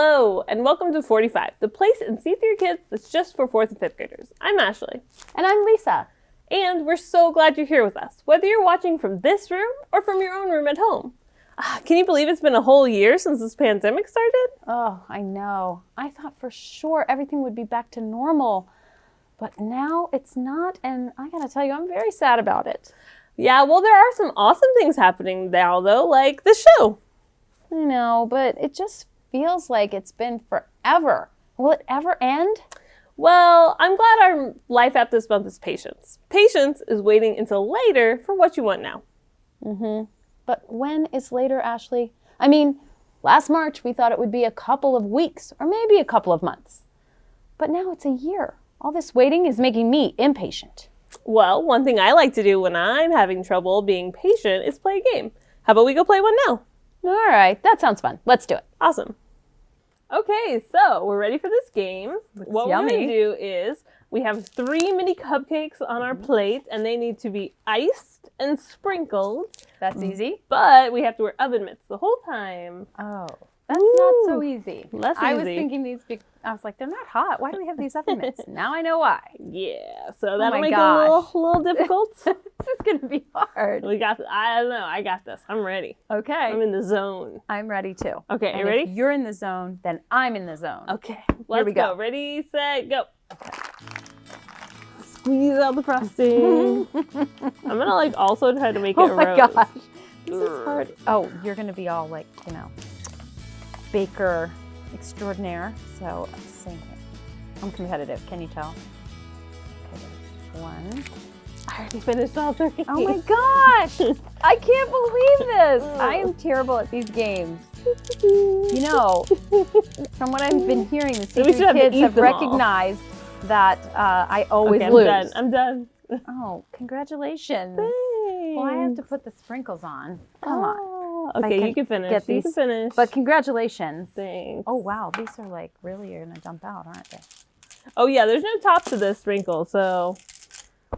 Hello, and welcome to 45, the place in See Through Your Kids that's just for 4th and 5th graders. I'm Ashley. And I'm Lisa. And we're so glad you're here with us, whether you're watching from this room or from your own room at home. Can you believe it's been a whole year since this pandemic started? Oh, I know. I thought for sure everything would be back to normal, but now it's not, and I gotta tell you, I'm very sad about it. Yeah, well, there are some awesome things happening now, though, like this show. I know, but it just feels like it's been forever. Will it ever end? Well, I'm glad our life app this month is patience. Patience is waiting until later for what you want now. But when is later, Ashley? I mean, last March we thought it would be a couple of weeks or maybe a couple of months. But now it's a year. All this waiting is making me impatient. Well, one thing I like to do when I'm having trouble being patient is play a game. How about we go play one now? All right, that sounds fun. Let's do it. Awesome. Okay, so we're ready for this game. What we're going to do is we have 3 mini cupcakes on our plate, and they need to be iced and sprinkled. That's easy. But we have to wear oven mitts the whole time. Oh, that's not so easy. Less I was easy. thinking I was like, they're not hot. Why do we have these oven mitts? Now I know why. Yeah, so that'll my make gosh. it a little difficult. This is going to be hard. I don't know. I got this. I'm ready. Okay. I'm in the zone. I'm ready too. Okay, And you ready? If you're in the zone, then I'm in the zone. Okay, let's we go. go. Ready, set, go. Squeeze out the frosting. I'm gonna also try to make it Oh my rose. gosh. This is hard. Oh, you're going to be all like, baker extraordinaire. So same here. I'm competitive. Can you tell? Okay, there's one. I already finished all 3. Oh my gosh! I can't believe this! I am terrible at these games. You know, from what I've been hearing, the So we should senior have to kids eat have them all. recognized that I always Okay, lose. I'm done. Oh, congratulations. Thanks. Well, I have to put the sprinkles on. Come on. Oh, I okay, can you can finish. get You these. can finish. But congratulations. Thanks. Oh, wow. These are like really are going to jump out, aren't they? Oh yeah, there's no top to this sprinkle, so.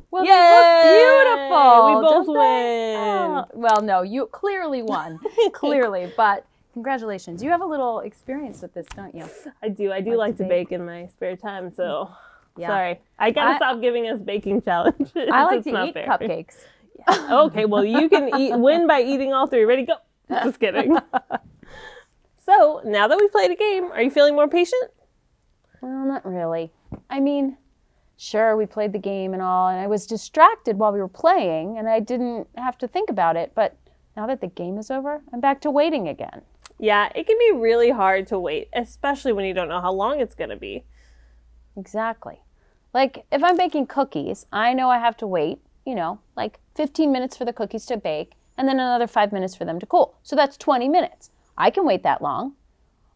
Well, Yay! they look beautiful. We both don't they? Oh, well, no, you clearly won. Clearly, but congratulations. You have a little experience with this, don't you? I do like to bake in my spare time, so. Yeah. Sorry. I gotta stop giving us baking challenges. I like It's to not eat fair. cupcakes. Okay, well, you can win by eating all 3. Ready, go. Just kidding. So, now that we've played a game, are you feeling more patient? Well, not really. I mean, sure, we played the game and all, and I was distracted while we were playing, and I didn't have to think about it. But now that the game is over, I'm back to waiting again. Yeah, it can be really hard to wait, especially when you don't know how long it's going to be. Exactly. Like, if I'm baking cookies, I know I have to wait, like 15 minutes for the cookies to bake, and then another 5 minutes for them to cool. So that's 20 minutes. I can wait that long.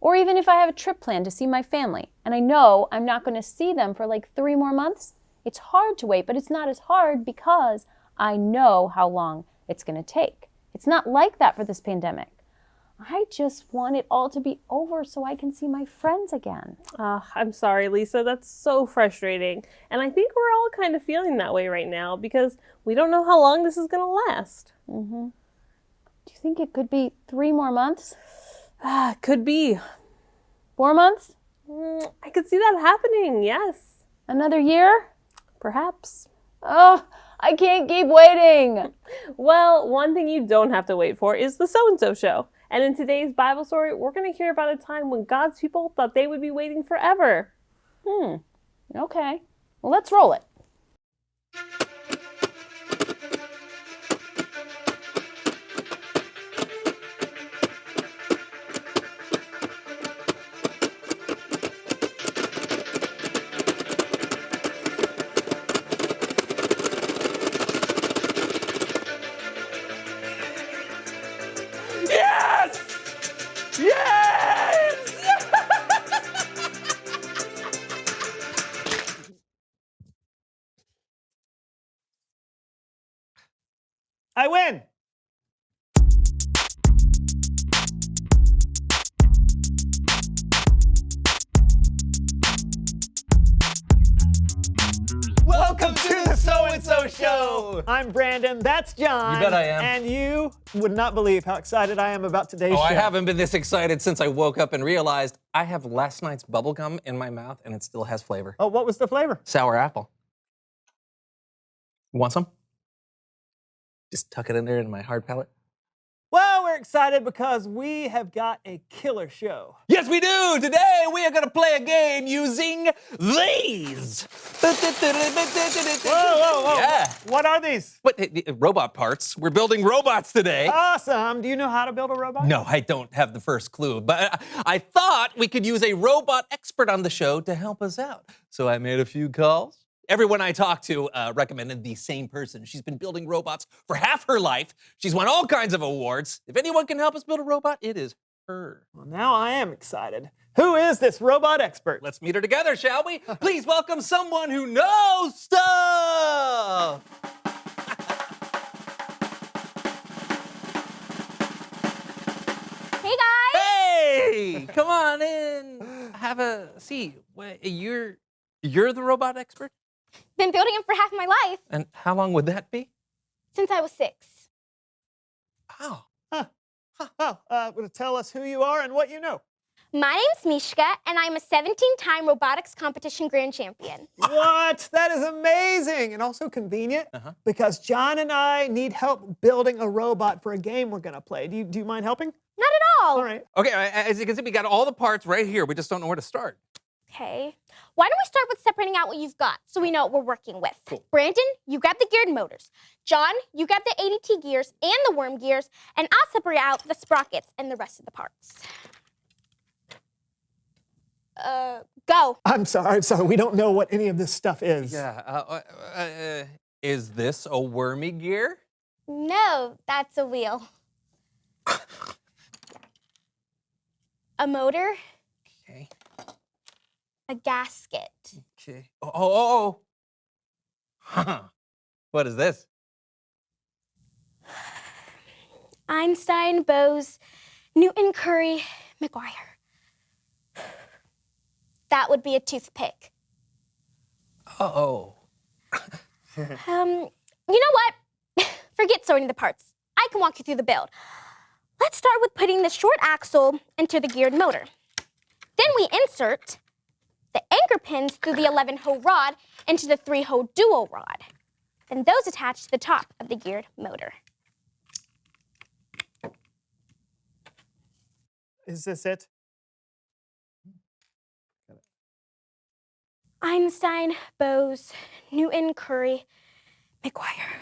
Or even if I have a trip planned to see my family, and I know I'm not going to see them for like 3 more months, it's hard to wait, but it's not as hard because I know how long it's going to take. It's not like that for this pandemic. I just want it all to be over so I can see my friends again. I'm sorry, Lisa. That's so frustrating. And I think we're all kind of feeling that way right now because we don't know how long this is going to last. Do you think it could be 3 more months? Could be. 4 months? I could see that happening, yes. Another year? Perhaps. Oh, I can't keep waiting. Well, one thing you don't have to wait for is the So-and-So Show. And in today's Bible story, we're going to hear about a time when God's people thought they would be waiting forever. Okay. Well, let's roll it. Yes! Yes! I win! Welcome to the So-and-So Show! I'm Brandon, that's John. You bet I am. And you would not believe how excited I am about today's show. I haven't been this excited since I woke up and realized I have last night's bubble gum in my mouth and it still has flavor. Oh, what was the flavor? Sour apple. Want some? Just tuck it in there in my hard palate. Well, we're excited because we have got a killer show. Yes, we do! Today we are gonna play a game using these! Whoa. Yeah. What are these? What, robot parts. We're building robots today. Awesome. Do you know how to build a robot? No, I don't have the first clue, but I thought we could use a robot expert on the show to help us out. So I made a few calls. Everyone I talked to recommended the same person. She's been building robots for half her life. She's won all kinds of awards. If anyone can help us build a robot, it is her. Well, now I am excited. Who is this robot expert? Let's meet her together, shall we? Please welcome someone who knows stuff! Hey guys! Hey! Come on in. Have a seat. Wait, you're the robot expert? Been building them for half my life, And how long would that be? since I was 6. Wow. Will tell us who you are and what you know. My name's Mishka, and I'm a 17-time robotics competition grand champion. What? That is amazing and also convenient because John and I need help building a robot for a game we're going to play. Do you mind helping? Not at all. All right. Okay, as you can see, we got all the parts right here. We just don't know where to start. Okay. Why don't we start with separating out what you've got so we know what we're working with? Cool. Brandon, you grab the geared motors. John, you grab the ADT gears and the worm gears, and I'll separate out the sprockets and the rest of the parts. Go. I'm sorry. We don't know what any of this stuff is. Yeah. Is this a wormy gear? No, that's a wheel. A motor, Okay. a gasket. Okay. Oh. Huh. What is this? Einstein, Bose, Newton, Curry, McGuire. That would be a toothpick. Oh. You know what? Forget sorting the parts. I can walk you through the build. Let's start with putting the short axle into the geared motor. Then we insert the anchor pins through the 11-hole rod into the 3-hole dual rod. Then those attach to the top of the geared motor. Is this it? Einstein, Bose, Newton, Curry, McGuire.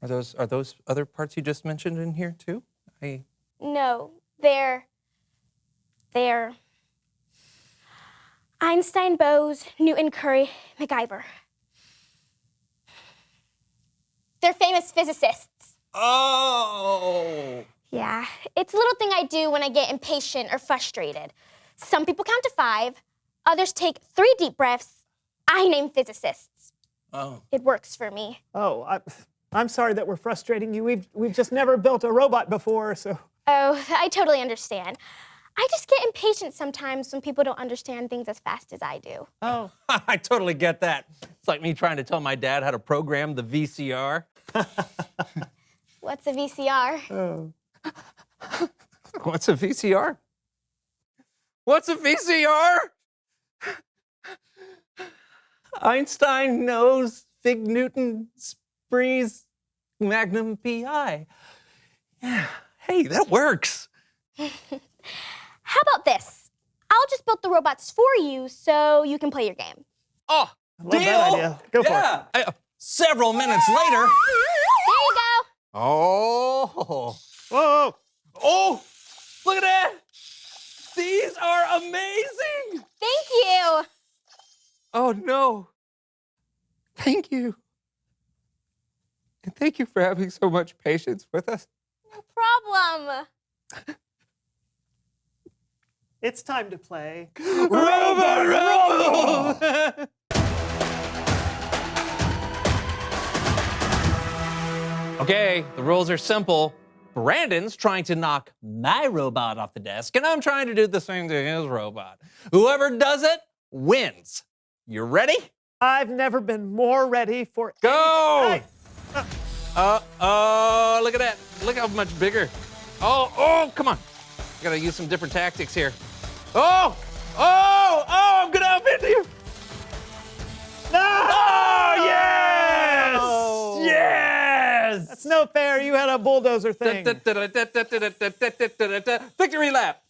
Are those other parts you just mentioned in here too? No, they're Einstein, Bose, Newton, Curry, MacGyver. They're famous physicists. Oh. Yeah, it's a little thing I do when I get impatient or frustrated. Some people count to 5, others take 3 deep breaths. I name physicists. Oh. It works for me. Oh, I'm sorry that we're frustrating you. We've just never built a robot before, so. Oh, I totally understand. I just get impatient sometimes when people don't understand things as fast as I do. Oh. I totally get that. It's like me trying to tell my dad how to program the VCR. What's a VCR? Oh. What's a VCR? What's a VCR? Einstein knows Fig Newton Spree's Magnum PI. Yeah, hey, that works. How about this? I'll just build the robots for you so you can play your game. Oh, Love deal. that idea. Go for it. Yeah. Several minutes later. There you go. Oh. Whoa. Oh, look at that. These are amazing. Thank you. Oh, no. Thank you. And thank you for having so much patience with us. No problem. It's time to play. Robot Rumble! Okay, the rules are simple. Brandon's trying to knock my robot off the desk, and I'm trying to do the same to his robot. Whoever does it wins. You ready? I've never been more ready for Go! anything. Oh, look at that. Look how much bigger. Oh, come on. I gotta use some different tactics here. Oh, I'm gonna outbid you. No! Oh, yes! No! Yes! That's no fair. You had a bulldozer thing. Victory lap.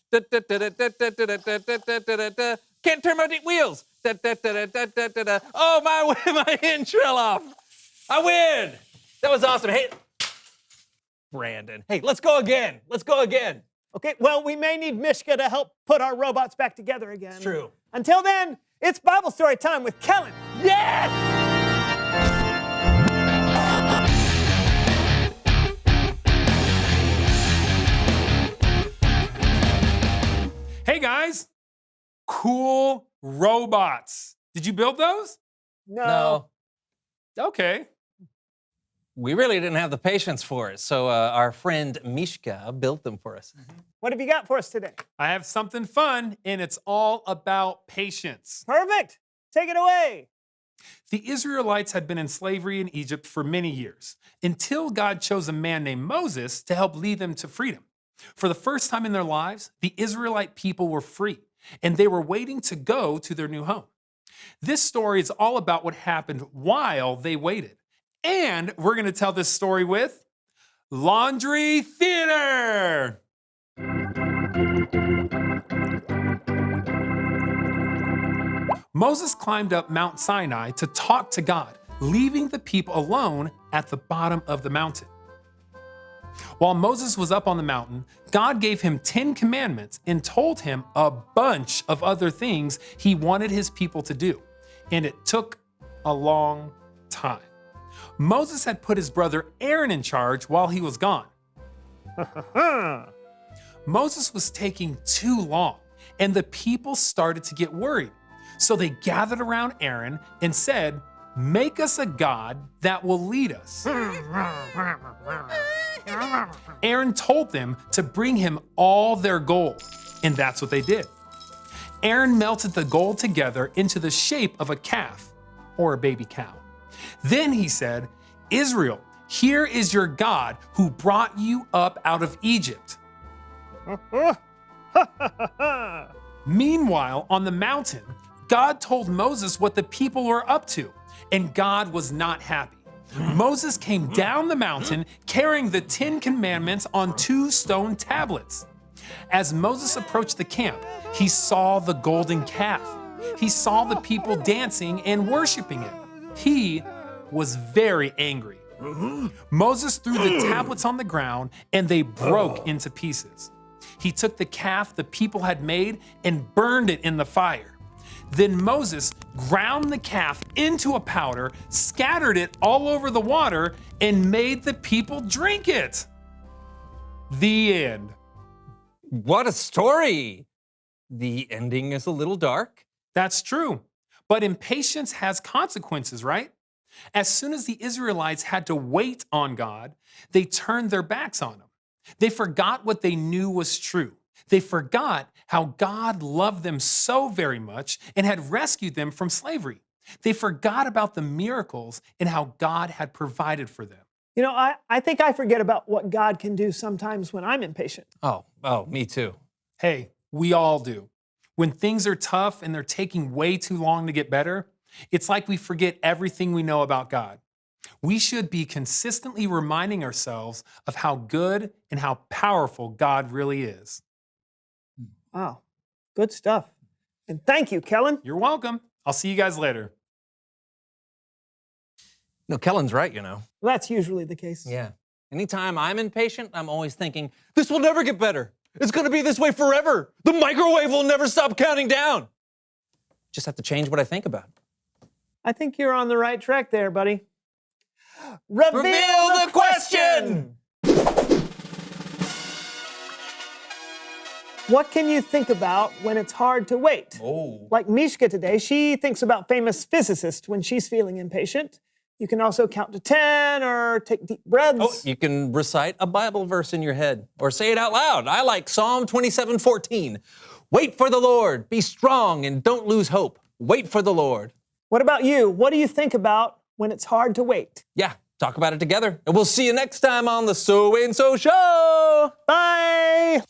Can't turn my wheels. Oh, my hinge fell off. I win. That was awesome. Hey, Brandon. Hey, let's go again. Let's go again. Okay, well, we may need Mishka to help put our robots back together again. It's true. Until then, it's Bible story time with Kellen. Yes! Hey guys, cool robots. Did you build those? No. Okay. We really didn't have the patience for it, so our friend Mishka built them for us. What have you got for us today? I have something fun, and it's all about patience. Perfect. Take it away. The Israelites had been in slavery in Egypt for many years, until God chose a man named Moses to help lead them to freedom. For the first time in their lives, the Israelite people were free, and they were waiting to go to their new home. This story is all about what happened while they waited. And we're going to tell this story with Laundry Theater. Moses climbed up Mount Sinai to talk to God, leaving the people alone at the bottom of the mountain. While Moses was up on the mountain, God gave him 10 commandments and told him a bunch of other things he wanted his people to do. And it took a long time. Moses had put his brother Aaron in charge while he was gone. Moses was taking too long, and the people started to get worried. So they gathered around Aaron and said, "Make us a god that will lead us." Aaron told them to bring him all their gold, and that's what they did. Aaron melted the gold together into the shape of a calf or a baby cow. Then he said, "Israel, here is your God who brought you up out of Egypt." Meanwhile, on the mountain, God told Moses what the people were up to, and God was not happy. Moses came down the mountain carrying the 10 commandments on 2 stone tablets. As Moses approached the camp, he saw the golden calf. He saw the people dancing and worshiping it. He was very angry. Moses threw the tablets on the ground and they broke into pieces. He took the calf the people had made and burned it in the fire. Then Moses ground the calf into a powder, scattered it all over the water, and made the people drink it. The end. What a story! The ending is a little dark. That's true. But impatience has consequences, right? As soon as the Israelites had to wait on God, they turned their backs on him. They forgot what they knew was true. They forgot how God loved them so very much and had rescued them from slavery. They forgot about the miracles and how God had provided for them. You know, I think I forget about what God can do sometimes when I'm impatient. Oh, me too. Hey, we all do. When things are tough and they're taking way too long to get better, it's like we forget everything we know about God. We should be consistently reminding ourselves of how good and how powerful God really is. Wow, good stuff. And thank you, Kellen. You're welcome. I'll see you guys later. No, Kellen's right, you know. Well, that's usually the case. Yeah. Anytime I'm impatient, I'm always thinking, this will never get better. It's going to be this way forever. The microwave will never stop counting down. Just have to change what I think about. I think you're on the right track there, buddy. Reveal the question! What can you think about when it's hard to wait? Oh. Like Mishka today, she thinks about famous physicists when she's feeling impatient. You can also count to 10 or take deep breaths. Oh, you can recite a Bible verse in your head or say it out loud. I like Psalm 27:14. Wait for the Lord, be strong and don't lose hope. Wait for the Lord. What about you? What do you think about when it's hard to wait? Yeah, talk about it together. And we'll see you next time on the So and So Show. Bye!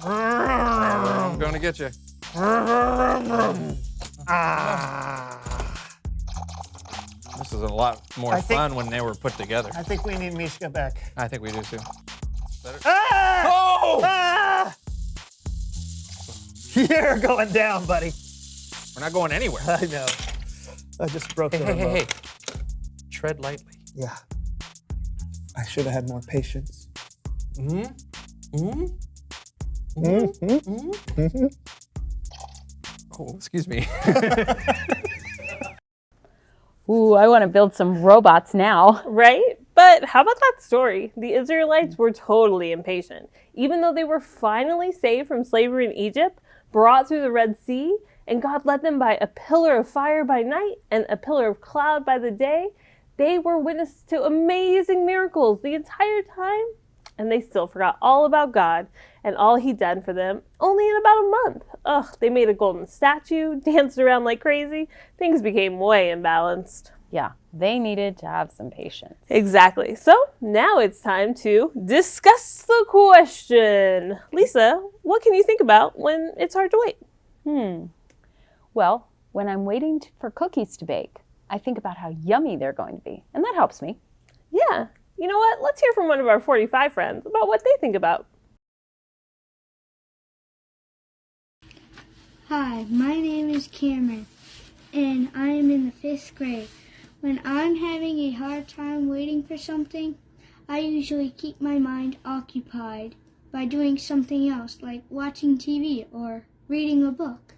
I'm going to get you. This is a lot more fun when they were put together. I think we need Mishka back. I think we do too. Ah! Oh! Ah! You're going down, buddy. We're not going anywhere. I know. I just broke the remote. Hey. Tread lightly. Yeah. I should have had more patience. Oh, excuse me. Ooh, I want to build some robots now. Right? But how about that story? The Israelites were totally impatient. Even though they were finally saved from slavery in Egypt, brought through the Red Sea, and God led them by a pillar of fire by night and a pillar of cloud by the day, they were witness to amazing miracles the entire time, and they still forgot all about God and all He'd done for them only in about a month. Ugh, they made a golden statue, danced around like crazy. Things became way imbalanced. Yeah, they needed to have some patience. Exactly. So now it's time to discuss the question. Lisa, what can you think about when it's hard to wait? Well, when I'm waiting for cookies to bake, I think about how yummy they're going to be, and that helps me. Yeah. You know what? Let's hear from one of our 45 friends about what they think about. Hi, my name is Cameron, and I am in the 5th grade. When I'm having a hard time waiting for something, I usually keep my mind occupied by doing something else, like watching TV or reading a book.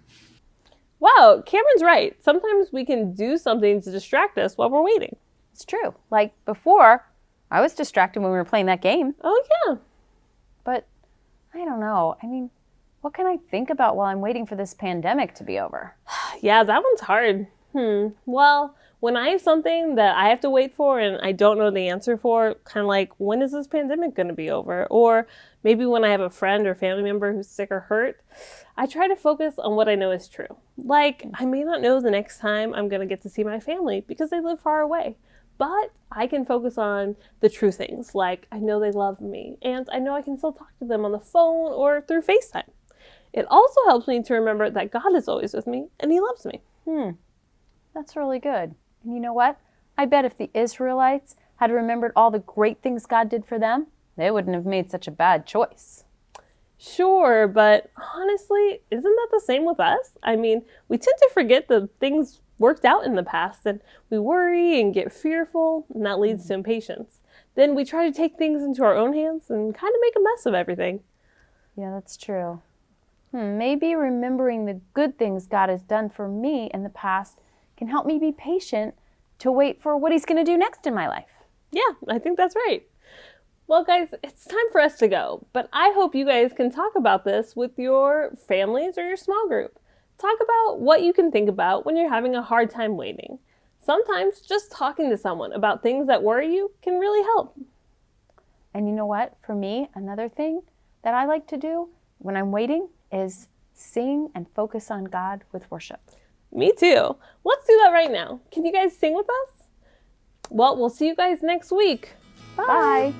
Wow, Cameron's right. Sometimes we can do something to distract us while we're waiting. It's true. Like before, I was distracted when we were playing that game. Oh, yeah. But I don't know. I mean, what can I think about while I'm waiting for this pandemic to be over? Yeah, that one's hard. Well, when I have something that I have to wait for and I don't know the answer for, kind of like, when is this pandemic going to be over? Or maybe when I have a friend or family member who's sick or hurt, I try to focus on what I know is true. Like, I may not know the next time I'm going to get to see my family because they live far away, but I can focus on the true things. Like, I know they love me and I know I can still talk to them on the phone or through FaceTime. It also helps me to remember that God is always with me and He loves me. That's really good. And you know what? I bet if the Israelites had remembered all the great things God did for them, they wouldn't have made such a bad choice. Sure, but honestly, isn't that the same with us? I mean, we tend to forget the things worked out in the past, and we worry and get fearful, and that leads to impatience. Then we try to take things into our own hands and kind of make a mess of everything. Yeah, that's true. Maybe remembering the good things God has done for me in the past can help me be patient to wait for what He's going to do next in my life. Yeah, I think that's right. Well, guys, it's time for us to go, but I hope you guys can talk about this with your families or your small group. Talk about what you can think about when you're having a hard time waiting. Sometimes just talking to someone about things that worry you can really help. And you know what? For me, another thing that I like to do when I'm waiting is sing and focus on God with worship. Me too. Let's do that right now. Can you guys sing with us? Well, we'll see you guys next week. Bye.